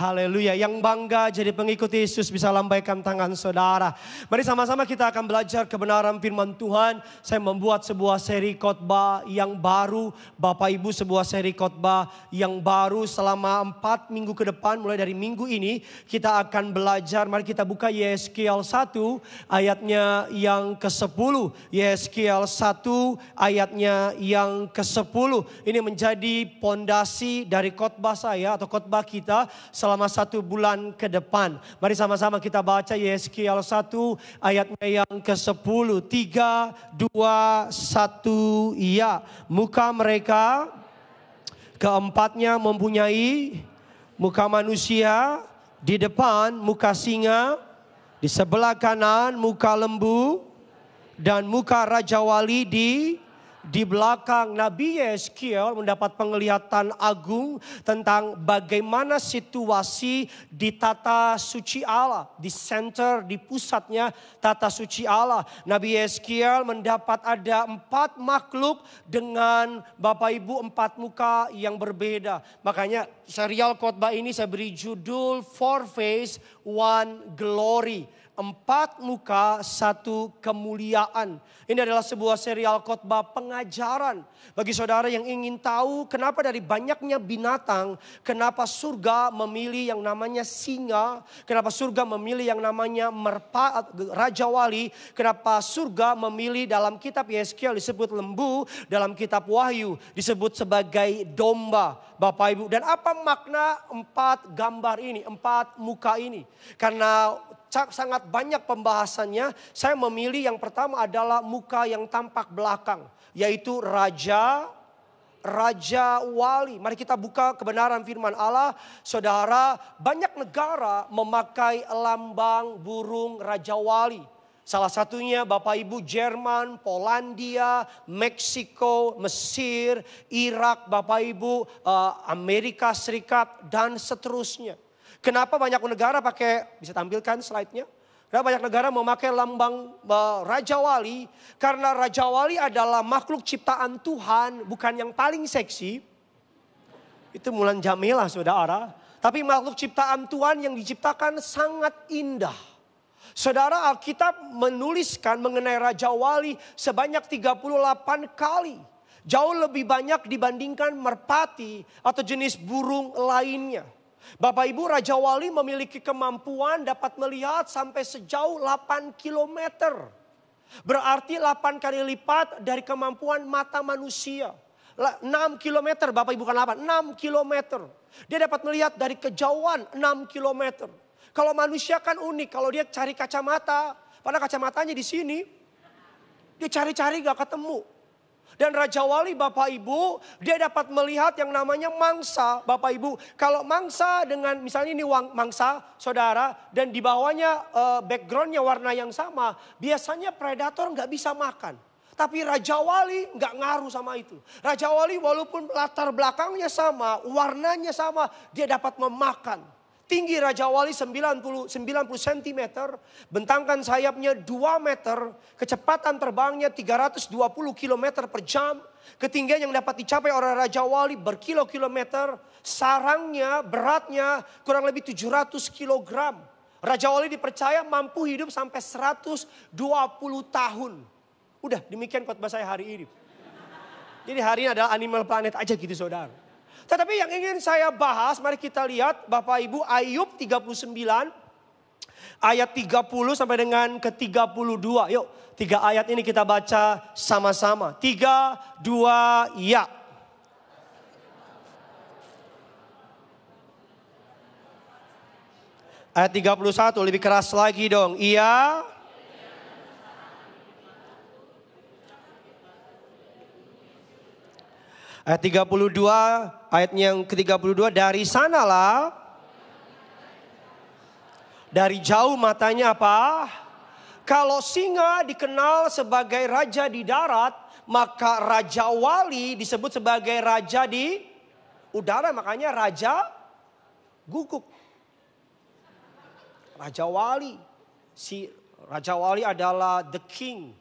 Haleluya. Yang bangga jadi pengikut Yesus bisa lambaikan tangan saudara. Mari sama-sama kita akan belajar kebenaran firman Tuhan. Saya membuat sebuah seri khotbah yang baru. Bapak Ibu, sebuah seri khotbah yang baru selama 4 minggu ke depan. Mulai dari minggu ini kita akan belajar. Mari kita buka Yeskiel 1 ayatnya yang ke-10. Yeskiel 1 ayatnya yang ke-10. Ini menjadi pondasi dari khotbah saya atau khotbah kita selama 1 bulan ke depan. Mari sama-sama kita baca Yeskiel 1 ayatnya yang ke-10. 3, 2, 1, ya. Muka mereka keempatnya mempunyai muka manusia, di depan muka singa, di sebelah kanan muka lembu, dan muka Raja Wali di belakang. Nabi Yeskiel mendapat penglihatan agung tentang bagaimana situasi di tata suci Allah. Di center, di pusatnya tata suci Allah. Nabi Yeskiel mendapat ada 4 makhluk dengan Bapak Ibu 4 muka yang berbeda. Makanya serial khotbah ini saya beri judul 4 Face, 1 Glory. 4 muka, 1 kemuliaan. Ini adalah sebuah serial khotbah pengajaran. Bagi saudara yang ingin tahu kenapa dari banyaknya binatang, kenapa surga memilih yang namanya singa, kenapa surga memilih yang namanya Raja Wali, kenapa surga memilih dalam kitab Yeskiel disebut lembu, dalam kitab Wahyu disebut sebagai domba. Bapak Ibu, dan apa makna 4 gambar ini, 4 muka ini? Karena sangat banyak pembahasannya, saya memilih yang pertama adalah muka yang tampak belakang, yaitu Raja Wali. Mari kita buka kebenaran firman Allah. Saudara, banyak negara memakai lambang burung Raja Wali. Salah satunya Bapak Ibu Jerman, Polandia, Meksiko, Mesir, Irak, Bapak Ibu Amerika Serikat, dan seterusnya. Kenapa banyak negara pakai, bisa tampilkan slide-nya. Kenapa banyak negara memakai lambang Raja Wali? Karena Raja Wali adalah makhluk ciptaan Tuhan, bukan yang paling seksi. Itu Mulan Jamila saudara. Tapi makhluk ciptaan Tuhan yang diciptakan sangat indah. Saudara, Alkitab menuliskan mengenai Raja Wali sebanyak 38 kali. Jauh lebih banyak dibandingkan merpati atau jenis burung lainnya. Bapak Ibu, Raja Wali memiliki kemampuan dapat melihat sampai sejauh 8 kilometer. Berarti 8 kali lipat dari kemampuan mata manusia. 6 kilometer, Bapak Ibu, bukan 8, 6 kilometer. Dia dapat melihat dari kejauhan 6 kilometer. Kalau manusia kan unik, kalau dia cari kacamata, padahal kacamatanya di sini, dia cari-cari gak ketemu. Dan Raja Wali Bapak Ibu, dia dapat melihat yang namanya mangsa. Bapak Ibu, kalau mangsa dengan misalnya ini mangsa saudara, dan di bawahnya backgroundnya warna yang sama, biasanya predator gak bisa makan. Tapi Raja Wali gak ngaruh sama itu. Raja Wali walaupun latar belakangnya sama, warnanya sama, dia dapat memakan. Tinggi Raja Wali 90 cm, bentangkan sayapnya 2 meter, kecepatan terbangnya 320 km per jam, ketinggian yang dapat dicapai oleh Raja Wali berkilo-kilometer, sarangnya beratnya kurang lebih 700 kg. Raja Wali dipercaya mampu hidup sampai 120 tahun. Udah demikian khotbah saya hari ini. Jadi hari ini adalah Animal Planet aja gitu saudara. Tetapi yang ingin saya bahas, mari kita lihat Bapak Ibu Ayub 39 ayat 30 sampai dengan ke-32. Yuk 3 ayat ini kita baca sama-sama. 3, 2, ya. Ayat 31 lebih keras lagi dong. Iya. Ayat 32, ayatnya yang ke-32, dari sanalah, dari jauh matanya apa? Kalau singa dikenal sebagai raja di darat, maka Raja Wali disebut sebagai raja di udara, makanya Raja Guguk. Raja Wali, Raja Wali adalah the king,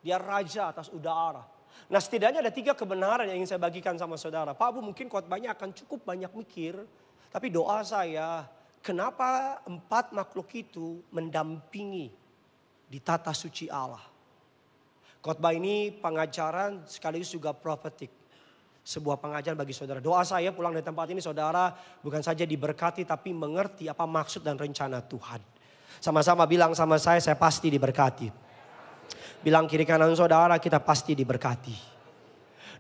dia raja atas udara. Nah setidaknya ada 3 kebenaran yang ingin saya bagikan sama saudara. Pak Abu mungkin khotbahnya akan cukup banyak mikir. Tapi doa saya, kenapa 4 makhluk itu mendampingi di tata suci Allah? Khotbah ini pengajaran sekaligus juga profetik. Sebuah pengajaran bagi saudara. Doa saya pulang dari tempat ini saudara bukan saja diberkati tapi mengerti apa maksud dan rencana Tuhan. Sama-sama bilang sama saya pasti diberkati. Bilang kiri kanan saudara, kita pasti diberkati.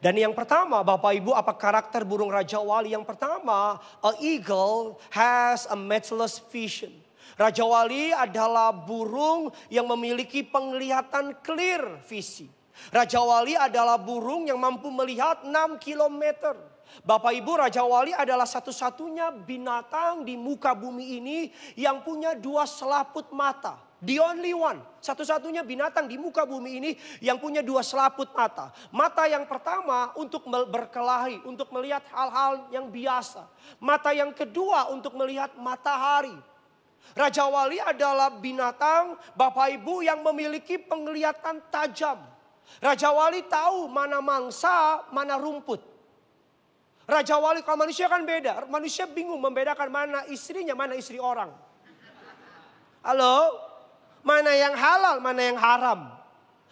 Dan yang pertama, Bapak Ibu, apa karakter burung Raja Wali? Yang pertama, a eagle has a matchless vision. Raja Wali adalah burung yang memiliki penglihatan clear visi. Raja Wali adalah burung yang mampu melihat 6 kilometer. Bapak Ibu, Raja Wali adalah satu-satunya binatang di muka bumi ini yang punya 2 selaput mata. The only one, satu-satunya binatang di muka bumi ini yang punya 2 selaput mata. Mata yang pertama untuk berkelahi, untuk melihat hal-hal yang biasa. Mata yang kedua untuk melihat matahari. Raja Wali adalah binatang, Bapak Ibu, yang memiliki penglihatan tajam. Raja Wali tahu mana mangsa, mana rumput. Raja Wali, kalau manusia kan beda. Manusia bingung membedakan mana istrinya, mana istri orang. Halo? Mana yang halal, mana yang haram.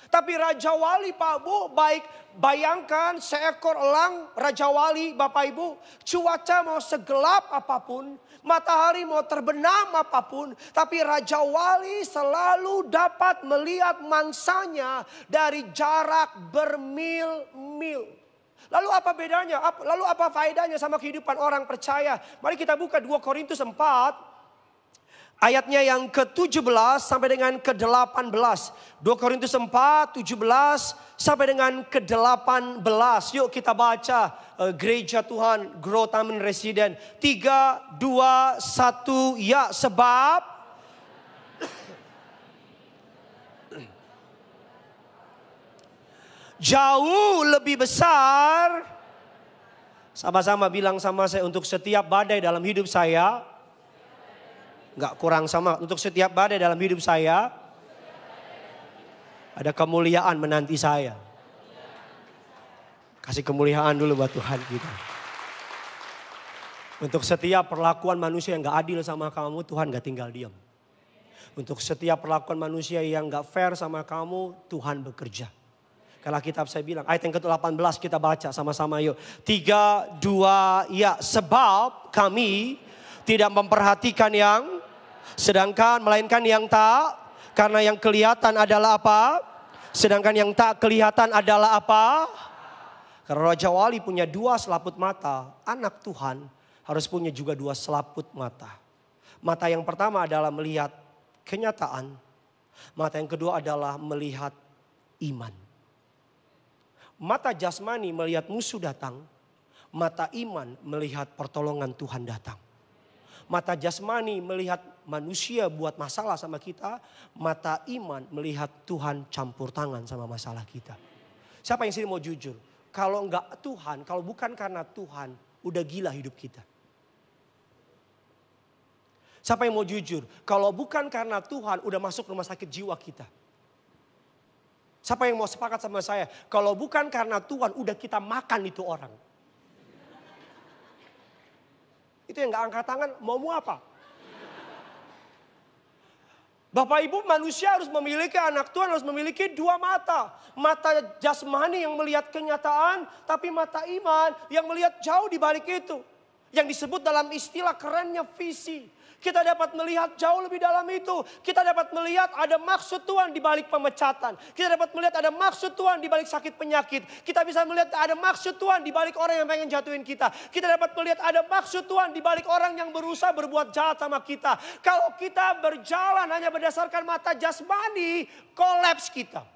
Tapi Raja Wali Pak Bu, baik bayangkan seekor elang Raja Wali Bapak Ibu. Cuaca mau segelap apapun, matahari mau terbenam apapun. Tapi Raja Wali selalu dapat melihat mangsanya dari jarak bermil-mil. Lalu apa bedanya? Lalu apa faedahnya sama kehidupan orang percaya? Mari kita buka 2 Korintus 4. Ayatnya yang ke-17 sampai dengan ke-18. 2 Korintus 4, 17 sampai dengan ke-18. Yuk kita baca gereja Tuhan Growth Amen Resident. 3, 2, 1 ya, sebab jauh lebih besar. Sama-sama bilang sama saya, untuk setiap badai dalam hidup saya. Enggak kurang sama, untuk setiap badai dalam hidup saya ada kemuliaan menanti saya. Kasih kemuliaan dulu buat Tuhan kita. Untuk setiap perlakuan manusia yang gak adil sama kamu, Tuhan gak tinggal diam. Untuk setiap perlakuan manusia yang gak fair sama kamu, Tuhan bekerja. Kalau kitab saya bilang, ayat yang ke-18 kita baca sama-sama yuk. 3, 2, ya, sebab kami tidak memperhatikan yang sedangkan, melainkan yang tak. Karena yang kelihatan adalah apa? Sedangkan yang tak kelihatan adalah apa? Karena Raja Wali punya 2 selaput mata, anak Tuhan harus punya juga 2 selaput mata. Mata yang pertama adalah melihat kenyataan. Mata yang kedua adalah melihat iman. Mata jasmani melihat musuh datang. Mata iman melihat pertolongan Tuhan datang. Mata jasmani melihat manusia buat masalah sama kita. Mata iman melihat Tuhan campur tangan sama masalah kita. Siapa yang sini mau jujur? Kalau enggak Tuhan, kalau bukan karena Tuhan, udah gila hidup kita. Siapa yang mau jujur? Kalau bukan karena Tuhan, udah masuk rumah sakit jiwa kita. Siapa yang mau sepakat sama saya? Kalau bukan karena Tuhan, udah kita makan itu orang. Itu yang gak angkat tangan, mau apa? Bapak Ibu, manusia harus memiliki, anak Tuhan harus memiliki 2 mata. Mata jasmani yang melihat kenyataan, tapi mata iman yang melihat jauh di balik itu. Yang disebut dalam istilah kerennya visi. Kita dapat melihat jauh lebih dalam itu. Kita dapat melihat ada maksud Tuhan di balik pemecatan. Kita dapat melihat ada maksud Tuhan di balik sakit penyakit. Kita bisa melihat ada maksud Tuhan di balik orang yang pengen jatuhin kita. Kita dapat melihat ada maksud Tuhan di balik orang yang berusaha berbuat jahat sama kita. Kalau kita berjalan hanya berdasarkan mata jasmani, kolaps kita.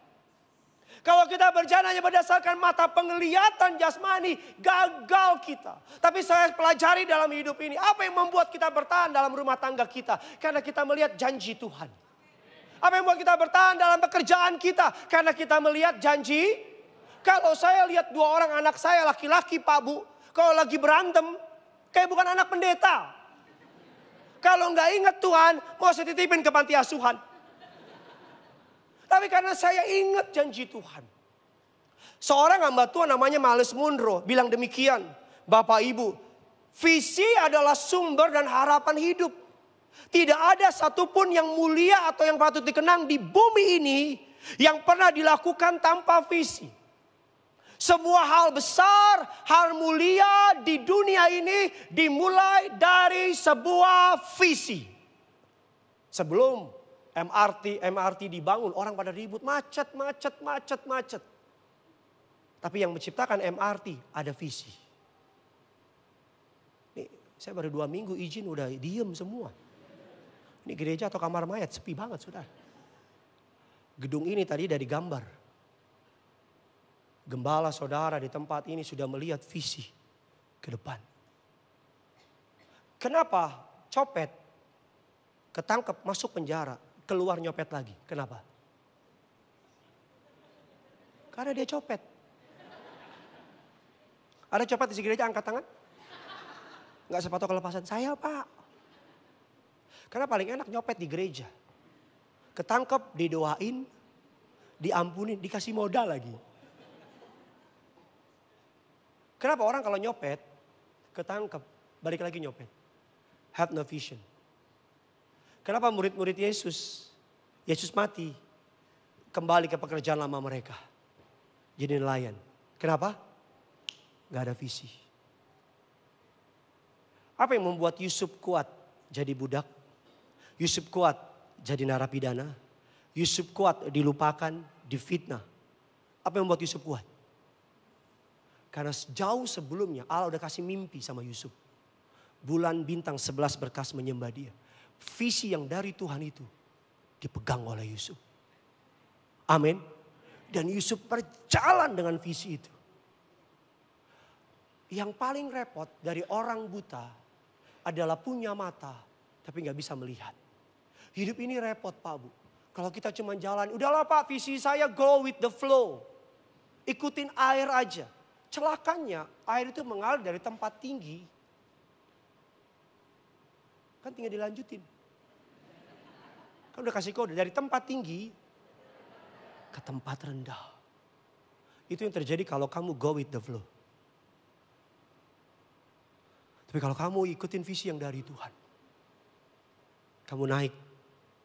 Kalau kita berjalan hanya berdasarkan mata penglihatan jasmani, gagal kita. Tapi saya pelajari dalam hidup ini, apa yang membuat kita bertahan dalam rumah tangga kita? Karena kita melihat janji Tuhan. Apa yang membuat kita bertahan dalam pekerjaan kita? Karena kita melihat janji. Kalau saya lihat 2 orang anak saya laki-laki Pak Bu, kalau lagi berantem, kayak bukan anak pendeta. Kalau nggak ingat Tuhan, mau saya titipin ke panti asuhan. Tapi karena saya ingat janji Tuhan. Seorang hamba Tuhan namanya Miles Monroe bilang demikian. Bapak Ibu, Visi adalah sumber dan harapan hidup. Tidak ada satupun yang mulia atau yang patut dikenang di bumi ini yang pernah dilakukan tanpa visi. Semua hal besar, hal mulia di dunia ini dimulai dari sebuah visi. Sebelum MRT dibangun, orang pada ribut, macet. Tapi yang menciptakan MRT ada visi. Nih, saya baru 2 minggu izin udah diem semua. Ini gereja atau kamar mayat, sepi banget saudara. Gedung ini tadi dari gambar. Gembala saudara di tempat ini sudah melihat visi ke depan. Kenapa copet ketangkep masuk penjara, keluar nyopet lagi? Kenapa? Karena dia copet. Ada copet di gereja angkat tangan? Enggak sepatu kelepasan. Saya pak. Karena paling enak nyopet di gereja. Ketangkep, didoain, diampuni, dikasih modal lagi. Kenapa orang kalau nyopet, ketangkep, balik lagi nyopet. Have no vision. Kenapa murid-murid Yesus mati, kembali ke pekerjaan lama mereka. Jadi nelayan. Kenapa? Gak ada visi. Apa yang membuat Yusuf kuat jadi budak? Yusuf kuat jadi narapidana. Yusuf kuat dilupakan, difitnah. Apa yang membuat Yusuf kuat? Karena jauh sebelumnya Allah udah kasih mimpi sama Yusuf. Bulan bintang 11 berkas menyembah dia. Visi yang dari Tuhan itu dipegang oleh Yusuf. Amin. Dan Yusuf berjalan dengan visi itu. Yang paling repot dari orang buta adalah punya mata tapi gak bisa melihat. Hidup ini repot Pak Bu. Kalau kita cuma jalan, udahlah Pak visi saya go with the flow. Ikutin air aja. Celakanya air itu mengalir dari tempat tinggi. Kan tinggal dilanjutin. Kan udah kasih kode dari tempat tinggi ke tempat rendah. Itu yang terjadi kalau kamu go with the flow. Tapi kalau kamu ikutin visi yang dari Tuhan. Kamu naik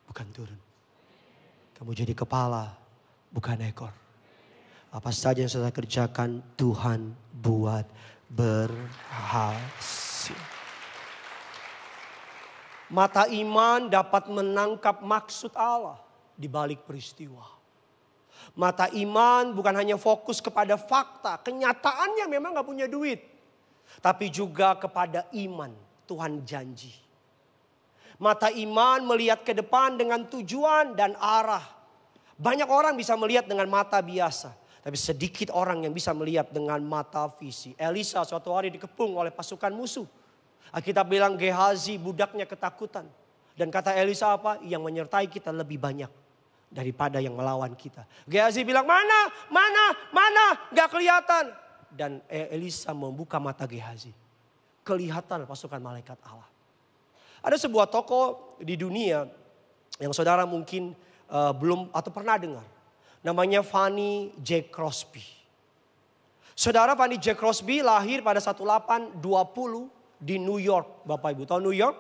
bukan turun. Kamu jadi kepala bukan ekor. Apa saja yang saya kerjakan Tuhan buat berhasil. Mata iman dapat menangkap maksud Allah di balik peristiwa. Mata iman bukan hanya fokus kepada fakta, kenyataannya memang gak punya duit. Tapi juga kepada iman, Tuhan janji. Mata iman melihat ke depan dengan tujuan dan arah. Banyak orang bisa melihat dengan mata biasa. Tapi sedikit orang yang bisa melihat dengan mata visi. Elisa suatu hari dikepung oleh pasukan musuh. Alkitab bilang Gehazi budaknya ketakutan. Dan kata Elisa apa? Yang menyertai kita lebih banyak daripada yang melawan kita. Gehazi bilang mana? Gak kelihatan. Dan Elisa membuka mata Gehazi. Kelihatan pasukan malaikat Allah. Ada sebuah tokoh di dunia yang saudara mungkin belum atau pernah dengar. Namanya Fanny J. Crosby. Saudara Fanny J. Crosby lahir pada 1820 di New York. Bapak Ibu tahu New York?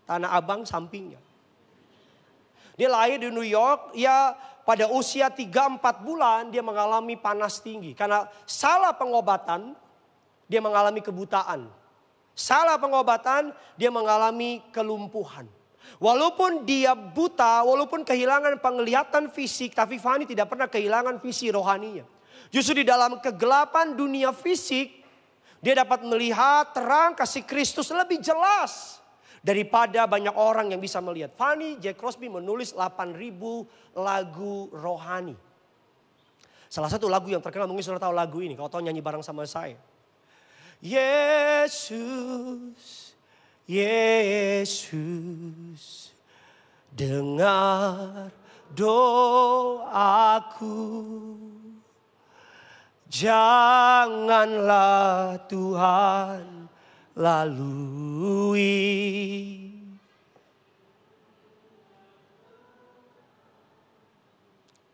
Tanah Abang sampingnya. Dia lahir di New York, ya pada usia 3-4 bulan dia mengalami panas tinggi. Karena salah pengobatan dia mengalami kebutaan. Salah pengobatan dia mengalami kelumpuhan. Walaupun dia buta, walaupun kehilangan penglihatan fisik, tapi Fanny tidak pernah kehilangan visi rohaninya. Justru di dalam kegelapan dunia fisik, dia dapat melihat terang kasih Kristus lebih jelas daripada banyak orang yang bisa melihat. Fanny J. Crosby menulis 8.000 lagu rohani. Salah satu lagu yang terkenal, mungkin saudara tahu lagu ini, kalau tahu nyanyi bareng sama saya. Yesus, Yesus, dengar doaku. Janganlah Tuhan lalui.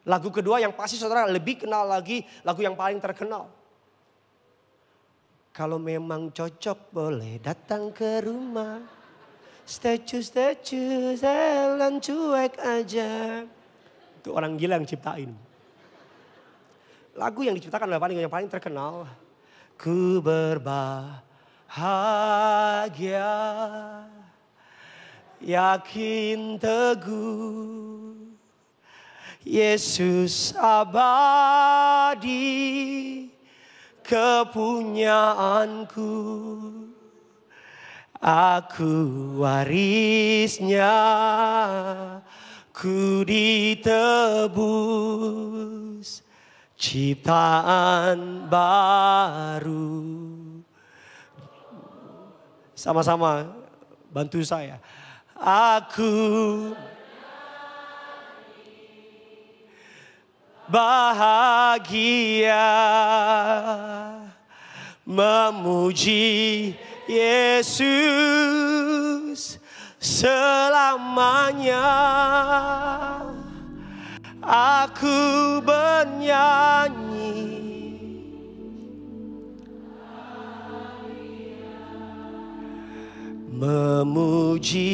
Lagu kedua yang pasti saudara lebih kenal lagi, lagu yang paling terkenal. Kalau memang cocok boleh datang ke rumah. Statue jalan cuek aja. Itu orang gila yang ciptain. Lagu yang diciptakan oleh yang paling terkenal. Ku berbahagia, yakin teguh, Yesus abadi kepunyaanku. Aku warisnya, ku ditebus, ciptaan baru. Sama-sama bantu saya. Aku bahagia memuji Yesus selamanya. Aku bernyanyi memuji.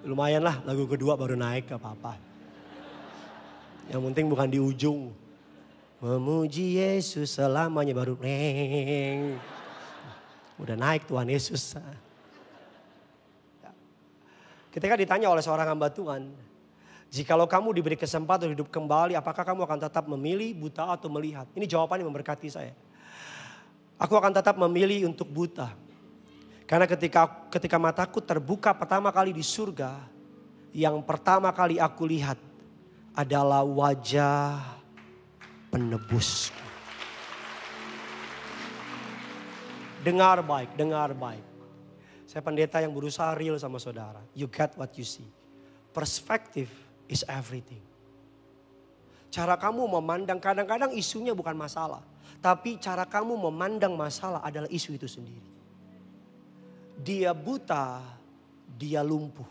Lumayan lah, lagu kedua baru naik, gak apa-apa. Yang penting bukan di ujung. Memuji Yesus selamanya baru neng. Udah naik Tuhan Yesus. Ketika ditanya oleh seorang hamba Tuhan, jikalau kamu diberi kesempatan hidup kembali, apakah kamu akan tetap memilih buta atau melihat? Ini jawaban yang memberkati saya. Aku akan tetap memilih untuk buta. Karena ketika mataku terbuka pertama kali di surga, yang pertama kali aku lihat adalah wajah penebus. Dengar baik, dengar baik. Saya pendeta yang berusaha real sama saudara. You get what you see. Perspective is everything. Cara kamu memandang, kadang-kadang isunya bukan masalah. Tapi cara kamu memandang masalah adalah isu itu sendiri. Dia buta, dia lumpuh.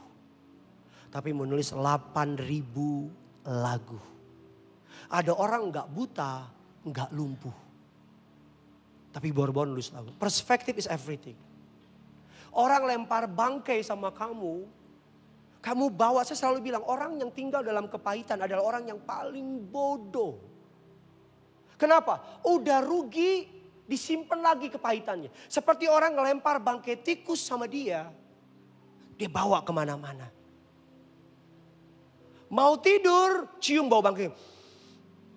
Tapi menulis 8.000 lagu. Ada orang gak buta, gak lumpuh. Tapi boro-boro nulis lagu. Perspective is everything. Orang lempar bangkai sama kamu bawa, saya selalu bilang orang yang tinggal dalam kepahitan adalah orang yang paling bodoh. Kenapa? Udah rugi, disimpan lagi kepahitannya. Seperti orang ngelempar bangkai tikus sama dia bawa kemana-mana. Mau tidur, cium bau bangkai.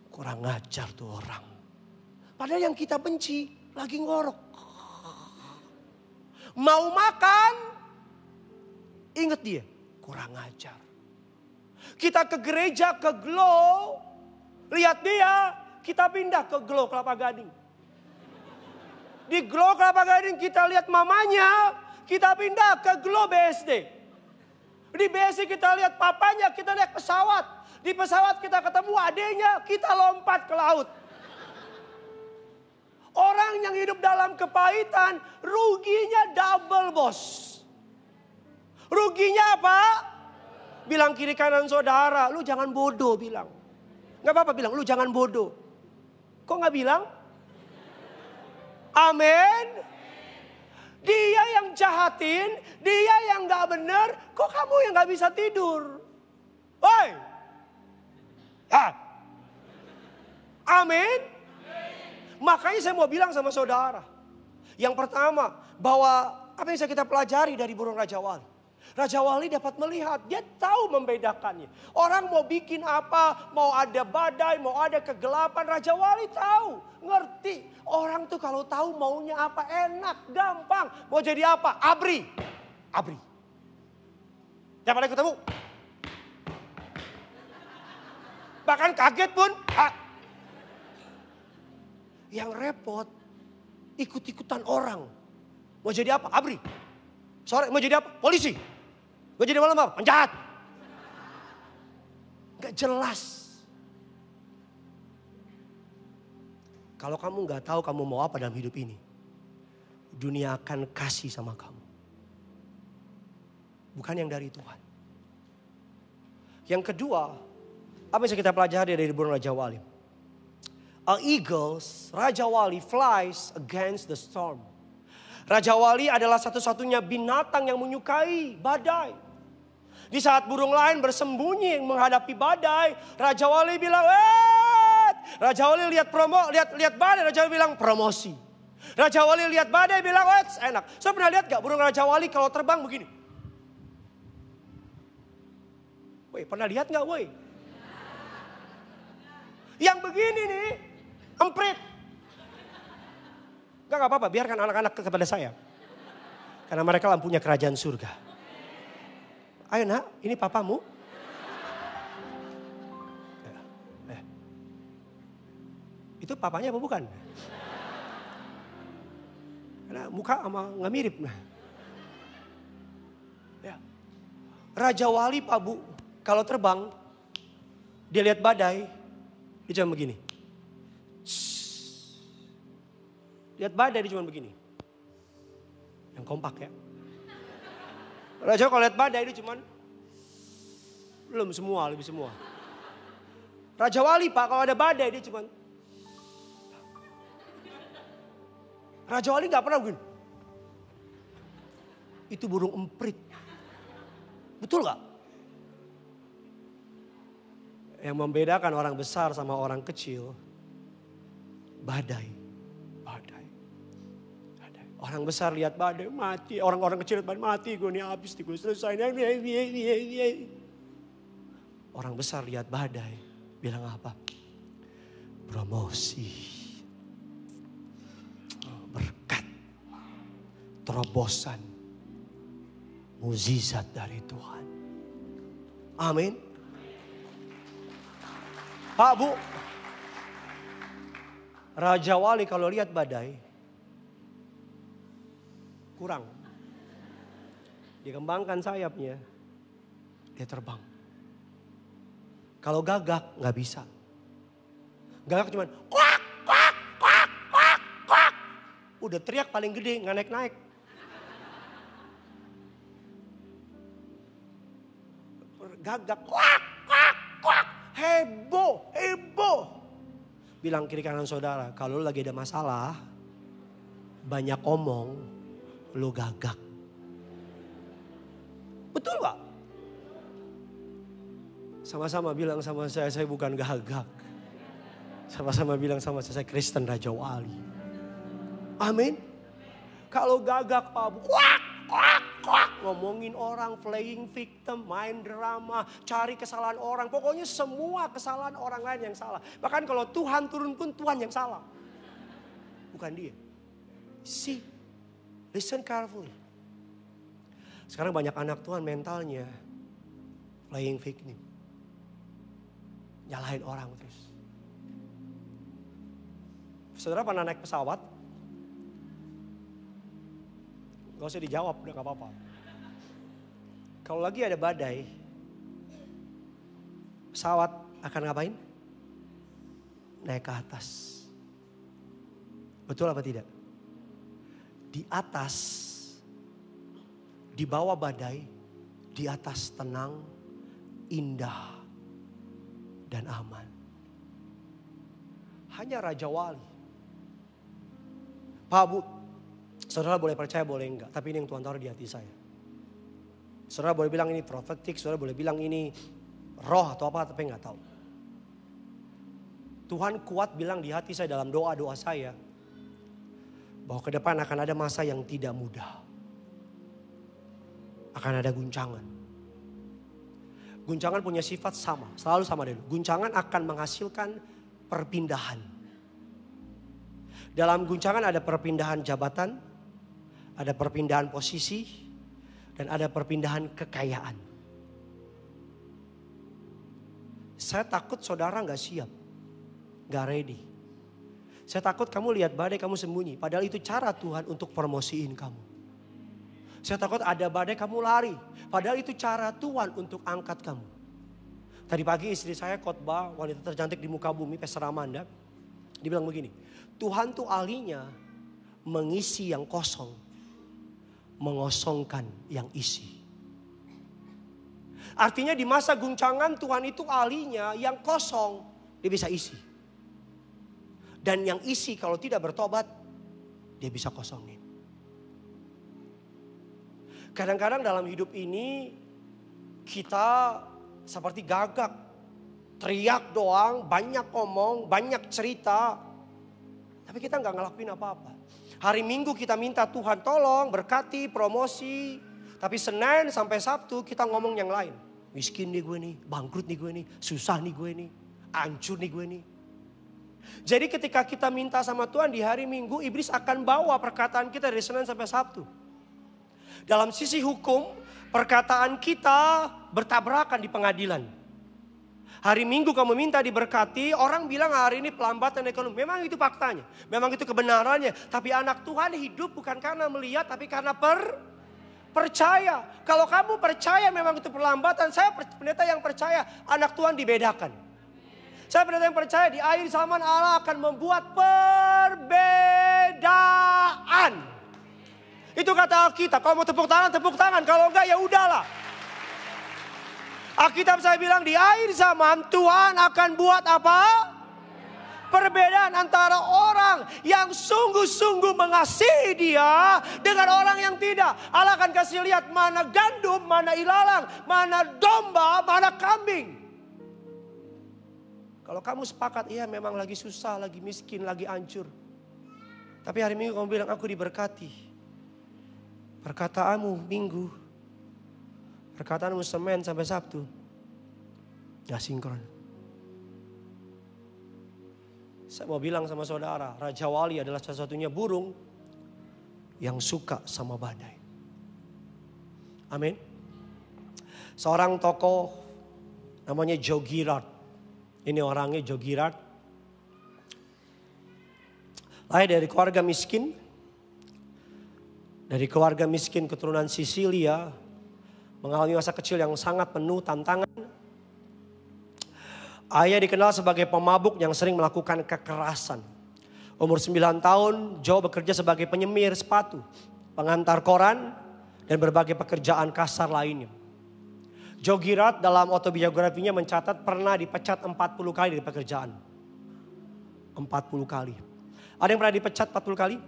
Kurang ajar tuh orang. Padahal yang kita benci lagi ngorok. Mau makan, ingat dia, kurang ajar. Kita ke gereja, ke Glow, lihat dia, kita pindah ke Glow Kelapa Gading. Di Glow Kelapa Gading kita lihat mamanya, kita pindah ke Glow BSD. Di BSD kita lihat papanya, kita naik pesawat. Di pesawat kita ketemu adenya, kita lompat ke laut. Orang yang hidup dalam kepahitan, ruginya double bos. Ruginya apa? Bilang kiri kanan saudara, lu jangan bodoh bilang. Gak apa-apa bilang, lu jangan bodoh. Kok gak bilang? Amin. Dia yang jahatin, dia yang gak benar, kok kamu yang gak bisa tidur? Woi. Amin. Makanya saya mau bilang sama saudara. Yang pertama, bahwa apa yang bisa kita pelajari dari burung Raja Wali. Raja Wali dapat melihat, dia tahu membedakannya. Orang mau bikin apa, mau ada badai, mau ada kegelapan. Raja Wali tahu, ngerti. Orang tuh kalau tahu maunya apa, enak, gampang. Mau jadi apa? Abri. Tiap kali ketemu. Bahkan kaget pun. Yang repot, ikut-ikutan orang. Mau jadi apa? Abri. Sore mau jadi apa? Polisi. Mau jadi malam apa? Penjahat. Gak jelas. Kalau kamu gak tahu kamu mau apa dalam hidup ini, dunia akan kasih sama kamu. Bukan yang dari Tuhan. Yang kedua, Apa yang bisa kita pelajari dari burung Raja Wali? A eagles, Raja Wali flies against the storm. Raja Wali adalah satu-satunya binatang yang menyukai badai. Di saat burung lain bersembunyi menghadapi badai, Raja Wali bilang, Raja Wali lihat badai, Raja Wali bilang promosi. Raja Wali lihat badai bilang, enak. Saya pernah lihat gak burung Raja Wali kalau terbang begini? Woi, pernah lihat gak woi? Yang begini nih, emprit. Gak apa-apa, biarkan anak-anak kepada saya. Karena mereka lampunya kerajaan surga. Ayo nak, ini papamu. Itu papanya apa bukan? Karena muka sama nggak mirip. Ya. Raja Wali Pak Bu, kalau terbang, dia lihat badai, dia cuma begini. Lihat badai dia cuma begini. Yang kompak ya. Raja kalau lihat badai dia cuman lebih semua. Raja Wali Pak kalau ada badai dia cuman. Raja Wali gak pernah begini. Itu burung emprit. Betul gak? Yang membedakan orang besar sama orang kecil, badai. Orang besar lihat badai mati, orang-orang kecil lihat badai mati, gue nih habis nih, gue selesai. Orang besar lihat badai, bilang apa? Promosi, berkat, terobosan, mukjizat dari Tuhan. Amin. Pak Bu, Raja Wali kalau lihat badai, kurang. Dikembangkan sayapnya, dia terbang. Kalau gagak nggak bisa. Gagak cuman kuak, kuak, kuak, kuak, kuak. Udah teriak paling gede nggak naik-naik. Gagak kuak, kuak, kuak. Heboh, heboh. Bilang kiri kanan saudara, kalau lu lagi ada masalah, banyak omong, lu gagak. Betul gak? Sama-sama bilang sama saya bukan gagak. Sama-sama bilang sama saya Kristen Raja Wali. Amin. Kalau gagak Pak Bu, kuak, kuak, kuak. Ngomongin orang, playing victim, main drama, cari kesalahan orang. Pokoknya semua kesalahan orang lain yang salah. Bahkan kalau Tuhan turun pun Tuhan yang salah. Bukan dia. See. Listen carefully. Sekarang banyak anak Tuhan mentalnya playing victim. Nyalahin orang terus. Saudara pernah naik pesawat? Gak usah dijawab, udah gak apa-apa. Kalau lagi ada badai, pesawat akan ngapain? Naik ke atas. Betul apa tidak? Di atas, di bawah badai, di atas tenang, indah, dan aman. Hanya Raja Wali. Pak Bu, saudara boleh percaya boleh enggak, tapi ini yang Tuhan taruh di hati saya. Saudara boleh bilang ini profetik, saudara boleh bilang ini roh atau apa, tapi enggak tahu. Tuhan kuat bilang di hati saya dalam doa-doa saya, bahwa ke depan akan ada masa yang tidak mudah. Akan ada guncangan. Guncangan punya sifat sama, selalu sama dulu. Guncangan akan menghasilkan perpindahan. Dalam guncangan ada perpindahan jabatan, ada perpindahan posisi, dan ada perpindahan kekayaan. Saya takut saudara gak siap, gak ready. Saya takut kamu lihat badai kamu sembunyi. Padahal itu cara Tuhan untuk promosiin kamu. Saya takut ada badai kamu lari. Padahal itu cara Tuhan untuk angkat kamu. Tadi pagi istri saya khotbah, wanita tercantik di muka bumi, Pastor Amanda. Dia bilang begini, Tuhan tuh ahlinya mengisi yang kosong, mengosongkan yang isi. Artinya di masa guncangan Tuhan itu ahlinya yang kosong dia bisa isi. Dan yang isi kalau tidak bertobat dia bisa kosongin. Kadang-kadang dalam hidup ini kita seperti gagak. Teriak doang, banyak ngomong, banyak cerita. Tapi kita nggak ngelakuin apa-apa. Hari Minggu kita minta Tuhan tolong, berkati, promosi. Tapi Senin sampai Sabtu kita ngomong yang lain. Miskin nih gue nih, bangkrut nih gue nih, susah nih gue nih, hancur nih gue nih. Jadi ketika kita minta sama Tuhan di hari Minggu, iblis akan bawa perkataan kita dari Senin sampai Sabtu. Dalam sisi hukum, perkataan kita bertabrakan di pengadilan. Hari Minggu kamu minta diberkati, orang bilang hari ini pelambatan ekonomi. Memang itu faktanya, memang itu kebenarannya. Tapi anak Tuhan hidup bukan karena melihat, tapi karena percaya. Kalau kamu percaya memang itu perlambatan, saya pendeta yang percaya anak Tuhan dibedakan. Saya pendeta yang percaya di akhir zaman Allah akan membuat perbedaan. Itu kata Alkitab. Kalau mau tepuk tangan. Kalau enggak ya udahlah. Alkitab saya bilang di akhir zaman Tuhan akan buat apa? Perbedaan antara orang yang sungguh-sungguh mengasihi dia dengan orang yang tidak. Allah akan kasih lihat mana gandum, mana ilalang, mana domba, mana kambing. Kalau kamu sepakat, iya memang lagi susah, lagi miskin, lagi hancur. Tapi hari Minggu kamu bilang aku diberkati. Perkataanmu Minggu. Perkataanmu Senin sampai Sabtu. Gak sinkron. Saya mau bilang sama saudara, Raja Wali adalah satu-satunya burung yang suka sama badai. Amin. Seorang tokoh namanya Joe Girard. Ini orangnya Joe Girard. Lahir dari keluarga miskin. Dari keluarga miskin keturunan Sisilia. Mengalami masa kecil yang sangat penuh tantangan. Ayah dikenal sebagai pemabuk yang sering melakukan kekerasan. Umur 9 tahun, Joe bekerja sebagai penyemir sepatu, pengantar koran, dan berbagai pekerjaan kasar lainnya. Joe Girard dalam autobiografinya mencatat pernah dipecat 40 kali dari pekerjaan. 40 kali. Ada yang pernah dipecat 40 kali?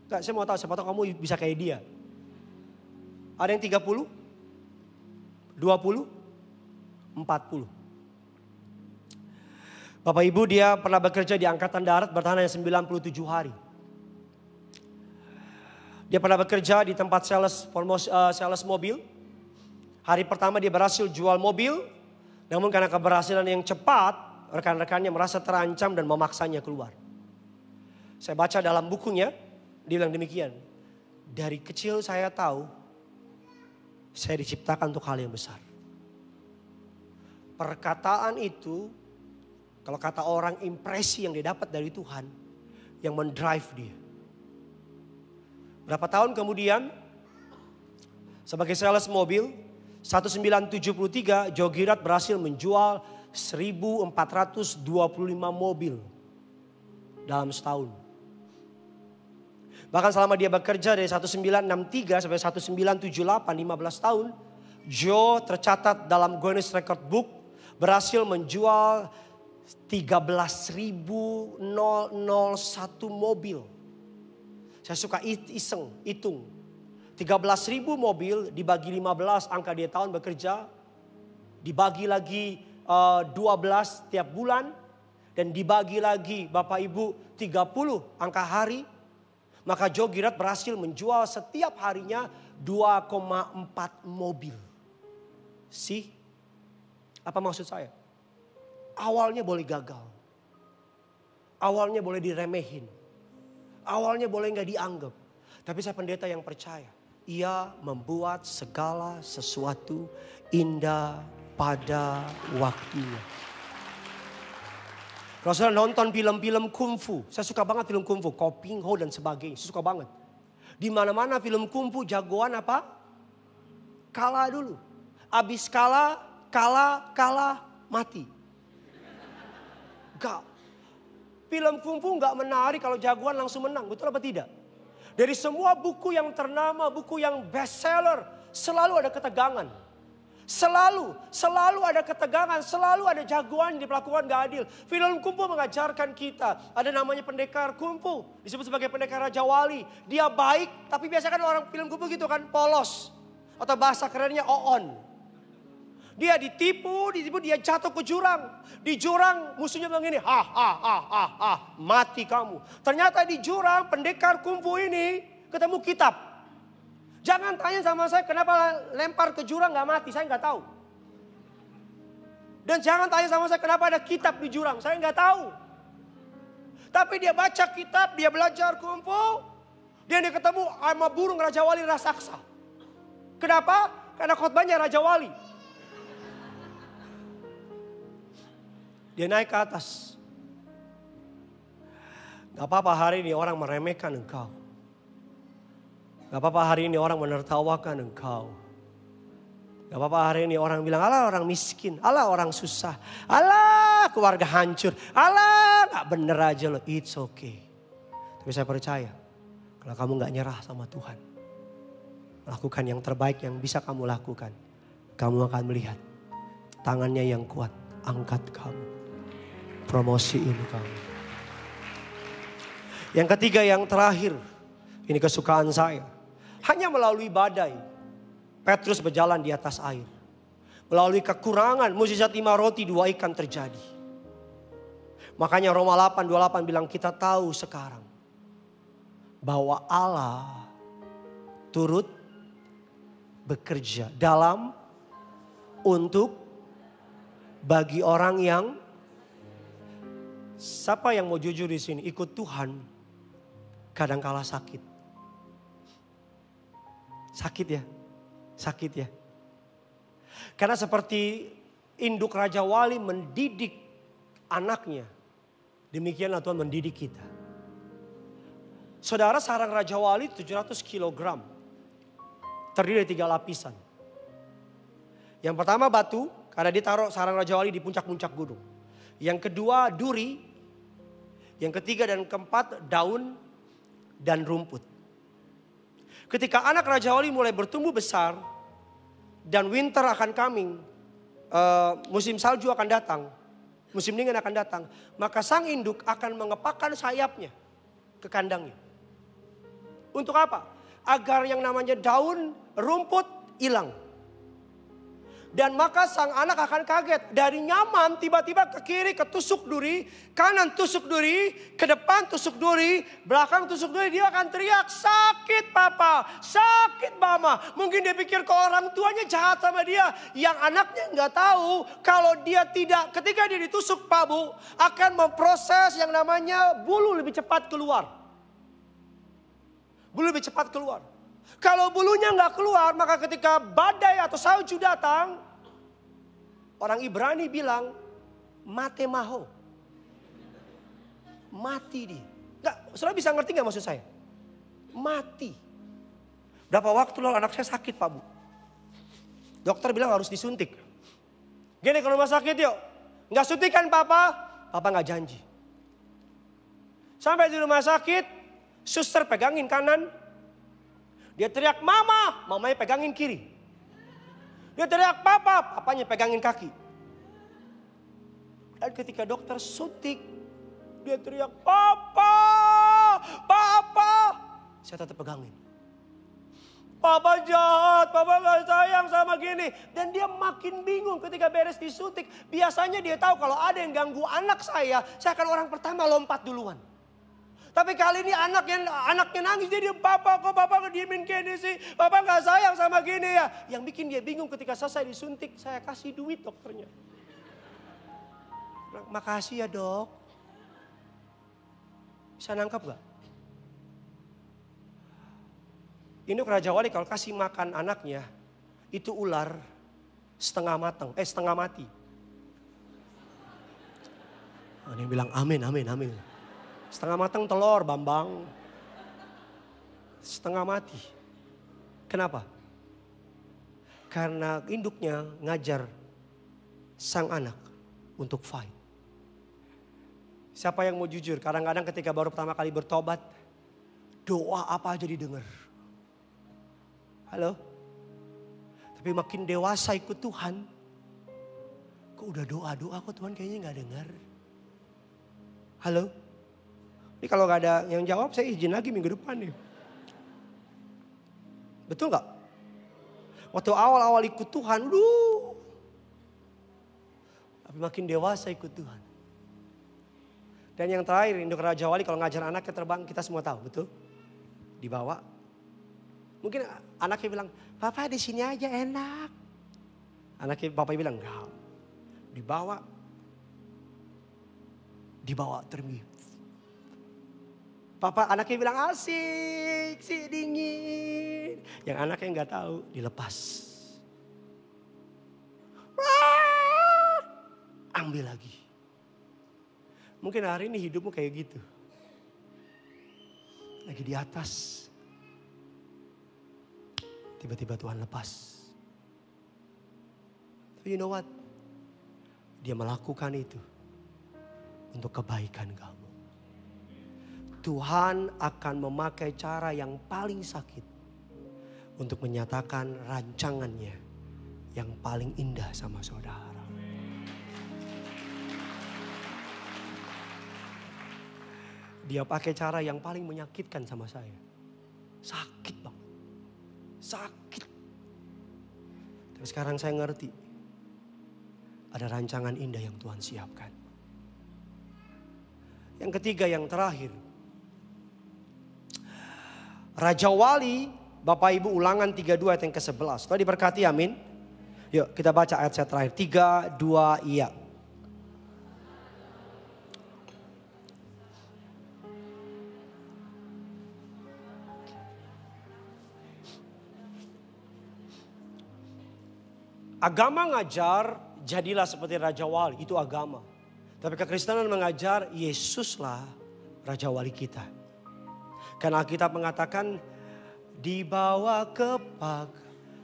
Enggak, saya mau tahu siapa tahu kamu bisa kayak dia. Ada yang 30? 20? 40? Bapak Ibu dia pernah bekerja di Angkatan Darat bertahan hanya 97 hari. Dia pernah bekerja di tempat sales mobil. Hari pertama dia berhasil jual mobil. Namun karena keberhasilan yang cepat, rekan-rekannya merasa terancam dan memaksanya keluar. Saya baca dalam bukunya, dia bilang demikian. Dari kecil saya tahu, saya diciptakan untuk hal yang besar. Perkataan itu, kalau kata orang impresi yang dia dapat dari Tuhan, yang mendrive dia. Berapa tahun kemudian, sebagai sales mobil, 1973 Joe Girard berhasil menjual 1.425 mobil dalam setahun. Bahkan selama dia bekerja dari 1963 sampai 1978, 15 tahun, Joe tercatat dalam Guinness Record Book berhasil menjual 13.001 mobil. Saya suka iseng, hitung. 13.000 mobil dibagi 15 angka dia tahun bekerja. Dibagi lagi 12 tiap bulan. Dan dibagi lagi Bapak Ibu 30 angka hari. Maka Joe Girard berhasil menjual setiap harinya 2,4 mobil. Sih? Apa maksud saya? Awalnya boleh gagal. Awalnya boleh diremehin. Awalnya boleh gak dianggap. Tapi saya pendeta yang percaya. Ia membuat segala sesuatu indah pada waktunya. Kalau saya nonton film-film kungfu. Saya suka banget film kungfu. Ko Ping Ho dan sebagainya. Saya suka banget. Di mana-mana film kungfu jagoan apa? Kalah dulu. Abis kalah, mati. Gak. Film kungfu gak menarik kalau jagoan langsung menang. Betul apa tidak? Dari semua buku yang ternama, buku yang bestseller, selalu ada ketegangan. Selalu ada ketegangan, selalu ada jagoan yang diperlakukan gak adil. Film Kungfu mengajarkan kita, ada namanya pendekar Kungfu, disebut sebagai pendekar Raja Wali. Dia baik, tapi biasanya kan orang film Kungfu gitu kan, polos. Atau bahasa kerennya oon. Dia ditipu, dia jatuh ke jurang. Di jurang musuhnya bilang gini, mati kamu. Ternyata di jurang pendekar Kungfu ini ketemu kitab. Jangan tanya sama saya kenapa lempar ke jurang gak mati, saya gak tahu. Dan jangan tanya sama saya kenapa ada kitab di jurang, saya gak tahu. Tapi dia baca kitab, dia belajar Kungfu, dia ketemu sama burung Raja Wali raksasa. Kenapa? Karena khotbahnya Raja Wali. Dia naik ke atas. Gak apa-apa hari ini orang meremehkan engkau. Gak apa-apa hari ini orang menertawakan engkau. Gak apa-apa hari ini orang bilang, alah orang miskin, alah orang susah, alah keluarga hancur, alah gak bener aja loh, it's okay. Tapi saya percaya, kalau kamu gak nyerah sama Tuhan, lakukan yang terbaik yang bisa kamu lakukan. Kamu akan melihat tangannya yang kuat, angkat kamu, promosiin kamu. Yang ketiga, yang terakhir, ini kesukaan saya. Hanya melalui badai, Petrus berjalan di atas air. Melalui kekurangan, mukjizat 5 roti 2 ikan terjadi. Makanya Roma 8:28 bilang kita tahu sekarang bahwa Allah turut bekerja dalam untuk bagi orang yang, siapa yang mau jujur di sini ikut Tuhan kadang kala sakit. Sakit ya, sakit ya. Karena seperti induk Raja Wali mendidik anaknya, demikianlah Tuhan mendidik kita. Saudara, sarang Raja Wali 700 kg. Terdiri dari 3 lapisan. Yang pertama batu, karena dia taruh sarang Raja Wali di puncak-puncak gunung. Yang kedua duri. Yang ketiga dan keempat daun dan rumput. Ketika anak Raja Wali mulai bertumbuh besar dan winter akan coming, musim salju akan datang, musim dingin akan datang, maka sang induk akan mengepakkan sayapnya ke kandangnya. Untuk apa? Agar yang namanya daun, rumput hilang. Dan maka sang anak akan kaget. Dari nyaman tiba-tiba ke kiri ketusuk duri. Kanan tusuk duri. Ke depan tusuk duri. Belakang tusuk duri. Dia akan teriak, sakit papa. Sakit mama. Mungkin dia pikir ke orang tuanya jahat sama dia. Yang anaknya nggak tahu. Kalau dia tidak, ketika dia ditusuk Pak Bu. Akan memproses yang namanya bulu lebih cepat keluar. Bulu lebih cepat keluar. Kalau bulunya nggak keluar, maka ketika badai atau salju datang, orang Ibrani bilang, mate maho. Mati dia. Nggak, saudara bisa ngerti nggak maksud saya? Mati. Berapa waktu lalu anak saya sakit Pak Bu. Dokter bilang harus disuntik. Gini ke rumah sakit yuk. Nggak suntikan papa? Papa nggak janji. Sampai di rumah sakit, suster pegangin kanan. Dia teriak mama, mamanya pegangin kiri. Dia teriak papa, papanya pegangin kaki. Dan ketika dokter suntik, dia teriak papa, papa. Saya tetap pegangin. Papa jahat, papa gak sayang sama gini. Dan dia makin bingung ketika beres disuntik. Biasanya dia tahu kalau ada yang ganggu anak saya akan orang pertama lompat duluan. Tapi kali ini anaknya nangis, dia papa kok papa ngediemin gini sih. Papa gak sayang sama gini ya. Yang bikin dia bingung ketika selesai disuntik, saya kasih duit dokternya. Makasih ya dok. Bisa nangkap gak? Induk Raja Wali kalau kasih makan anaknya, itu ular setengah matang, setengah mati. Ada yang bilang amin, amin, amin. Setengah matang telur Bambang. Setengah mati. Kenapa? Karena induknya ngajar sang anak untuk fight. Siapa yang mau jujur? Kadang-kadang ketika baru pertama kali bertobat, doa apa aja didengar. Halo? Tapi makin dewasa ikut Tuhan, kok udah doa-doa kok Tuhan kayaknya gak dengar. Halo? Ini kalau gak ada yang jawab saya izin lagi minggu depan nih. Betul gak? Waktu awal-awal ikut Tuhan, tapi makin dewasa ikut Tuhan. Dan yang terakhir, induk Raja Wali kalau ngajar anaknya terbang, kita semua tahu, betul? Dibawa. Mungkin anaknya bilang, Papa di sini aja enak. Anaknya, bapaknya bilang, enggak. Dibawa terbang. Papa, anaknya bilang asik, sih dingin. Yang anaknya nggak tahu, dilepas. Ambil lagi. Mungkin hari ini hidupmu kayak gitu. Lagi di atas. Tiba-tiba Tuhan lepas. Tapi you know what? Dia melakukan itu untuk kebaikan kamu. Tuhan akan memakai cara yang paling sakit untuk menyatakan rancangannya yang paling indah sama saudara. Dia pakai cara yang paling menyakitkan sama saya. Sakit banget. Sakit. Tapi sekarang saya ngerti. Ada rancangan indah yang Tuhan siapkan. Yang ketiga, yang terakhir. Raja Wali, Bapak Ibu, Ulangan 32 ayat yang ke-11. Tuhan diberkati, amin. Yuk kita baca ayat saya terakhir. 3, 2, iya. Agama ngajar, jadilah seperti Raja Wali, itu agama. Tapi kekristenan mengajar, Yesuslah Raja Wali kita. Karena Alkitab mengatakan, dibawa kepak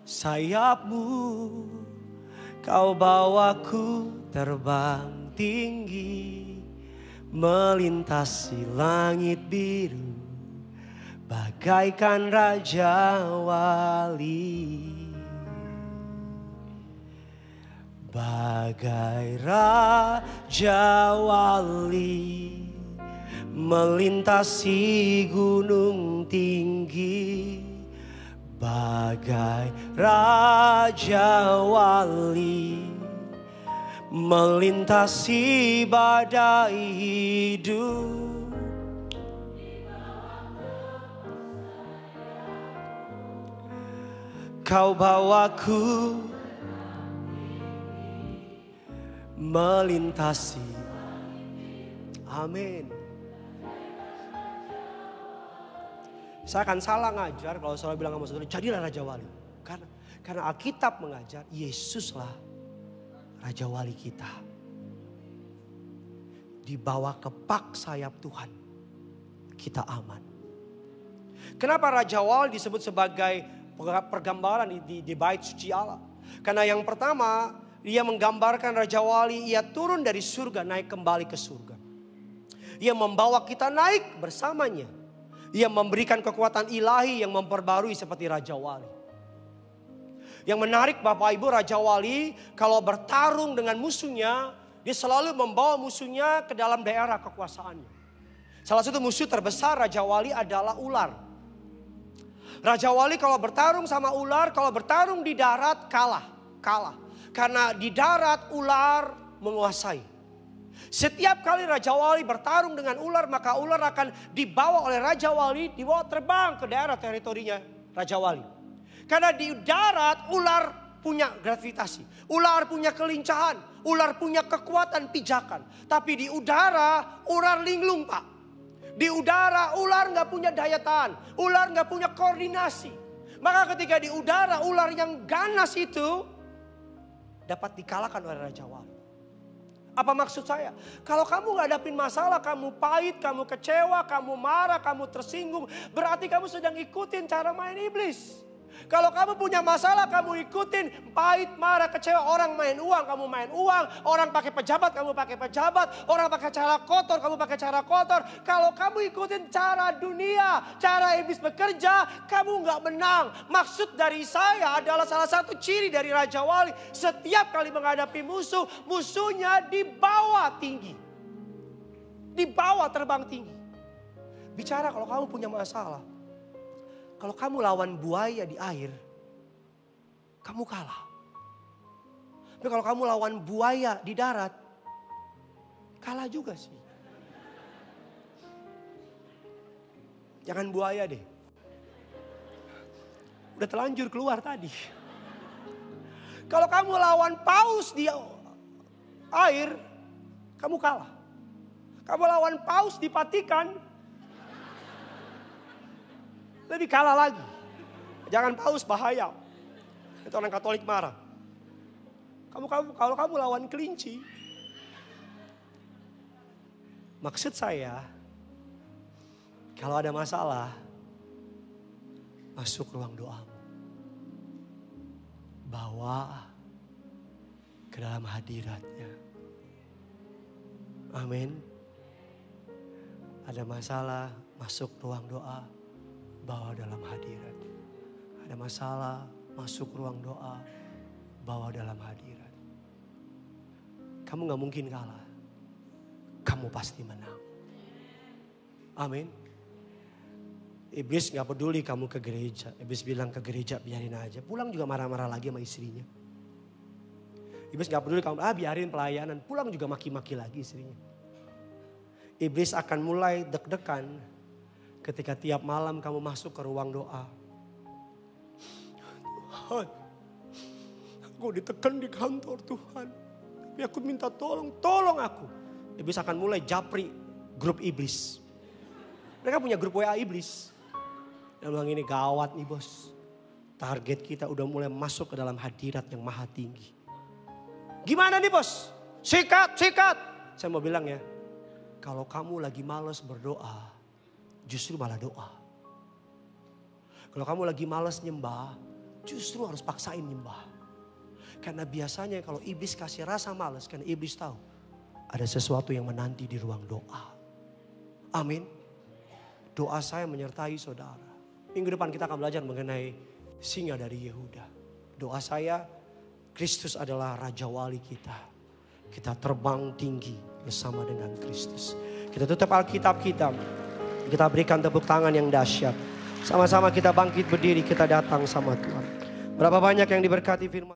sayapmu, kau bawaku terbang tinggi, melintasi langit biru, bagaikan Raja Wali. Bagai Raja Wali melintasi gunung tinggi, bagai Raja Wali melintasi badai hidup. Kau bawaku melintasi. Amin. Saya akan salah ngajar kalau saudara bilang sama saudara, jadilah Raja Wali. Karena Alkitab mengajar, Yesuslah Raja Wali kita. Di bawah kepak sayap Tuhan, kita aman. Kenapa Raja Wali disebut sebagai pergambaran di bait suci Allah? Karena yang pertama, dia menggambarkan Raja Wali, ia turun dari surga, naik kembali ke surga. Ia membawa kita naik bersamanya. Ia memberikan kekuatan ilahi yang memperbarui seperti Raja Wali. Yang menarik Bapak Ibu, Raja Wali kalau bertarung dengan musuhnya, dia selalu membawa musuhnya ke dalam daerah kekuasaannya. Salah satu musuh terbesar Raja Wali adalah ular. Raja Wali kalau bertarung sama ular, kalau bertarung di darat kalah. Karena di darat ular menguasai. Setiap kali Raja Wali bertarung dengan ular, maka ular akan dibawa oleh Raja Wali, dibawa terbang ke daerah teritorinya Raja Wali. Karena di darat ular punya gravitasi, ular punya kelincahan, ular punya kekuatan pijakan. Tapi di udara ular linglung, Pak. Di udara ular nggak punya daya tahan, ular nggak punya koordinasi. Maka ketika di udara ular yang ganas itu dapat dikalahkan oleh Raja Wali. Apa maksud saya? Kalau kamu ngadapin masalah, kamu pahit, kamu kecewa, kamu marah, kamu tersinggung, berarti kamu sedang ikutin cara main iblis. Kalau kamu punya masalah, kamu ikutin pahit, marah, kecewa. Orang main uang, kamu main uang. Orang pakai pejabat, kamu pakai pejabat. Orang pakai cara kotor, kamu pakai cara kotor. Kalau kamu ikutin cara dunia, cara iblis bekerja, kamu nggak menang. Maksud dari saya adalah salah satu ciri dari Raja Wali. Setiap kali menghadapi musuh, musuhnya dibawa tinggi. Dibawa terbang tinggi. Bicara kalau kamu punya masalah. Kalau kamu lawan buaya di air, kamu kalah. Tapi kalau kamu lawan buaya di darat, kalah juga sih. Jangan buaya deh. Udah terlanjur keluar tadi. Kalau kamu lawan paus di air, kamu kalah. Kamu lawan paus di patikan, lebih kalah lagi. Jangan paus, bahaya. Itu orang Katolik marah. Kalau kamu lawan kelinci. Maksud saya, kalau ada masalah, masuk ruang doa. Bawa ke dalam hadiratnya. Amin. Ada masalah, masuk ruang doa. Bawa dalam hadirat. Ada masalah, masuk ruang doa, bawa dalam hadirat. Kamu gak mungkin kalah. Kamu pasti menang. Amin. Iblis gak peduli kamu ke gereja. Iblis bilang ke gereja biarin aja. Pulang juga marah-marah lagi sama istrinya. Iblis gak peduli kamu, biarin pelayanan. Pulang juga maki-maki lagi istrinya. Iblis akan mulai deg-degan ketika tiap malam kamu masuk ke ruang doa. Tuhan, aku ditekan di kantor Tuhan. Tapi aku minta tolong aku. Iblis akan mulai japri grup iblis. Mereka punya grup WA iblis. Dan bilang ini gawat nih bos. Target kita udah mulai masuk ke dalam hadirat yang maha tinggi. Gimana nih bos? Sikat. Saya mau bilang ya. Kalau kamu lagi malas berdoa, justru malah doa. Kalau kamu lagi malas nyembah, justru harus paksain nyembah. Karena biasanya kalau iblis kasih rasa malas, karena iblis tahu ada sesuatu yang menanti di ruang doa. Amin. Doa saya menyertai saudara. Minggu depan kita akan belajar mengenai singa dari Yehuda. Doa saya, Kristus adalah Raja Wali kita. Kita terbang tinggi bersama dengan Kristus. Kita tutup Alkitab kita. Kita berikan tepuk tangan yang dahsyat. Sama-sama kita bangkit berdiri, kita datang sama Tuhan. Berapa banyak yang diberkati firman.